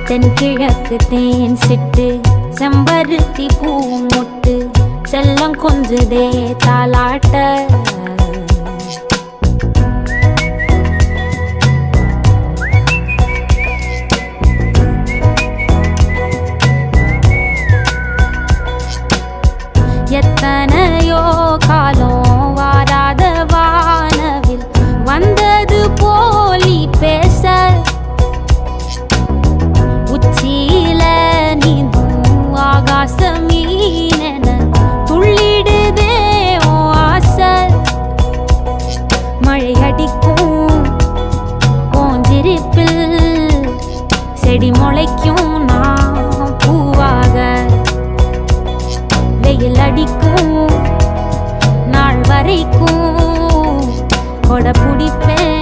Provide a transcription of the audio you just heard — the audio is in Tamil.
தென்கிழக்கு தேன் சிட்டு செம்பருத்தி பூ முட்டு செல்லம் கொஞ்சுதே தாலாட்ட எத்தனையோ காலம் வாராத வானவில் வந்தது போலி பேச உச்சியில நீந்தும் ஆகாச மீனென துள்ளிடுதே ஓ ஆசை மழை அடிக்கும் ஓஞ்சிருப்பில் செடி முளைக்கும் நான் பூவாக வெயில் அடிக்கும் நாள் வரைக்கும் கொடை பிடிப்பேன்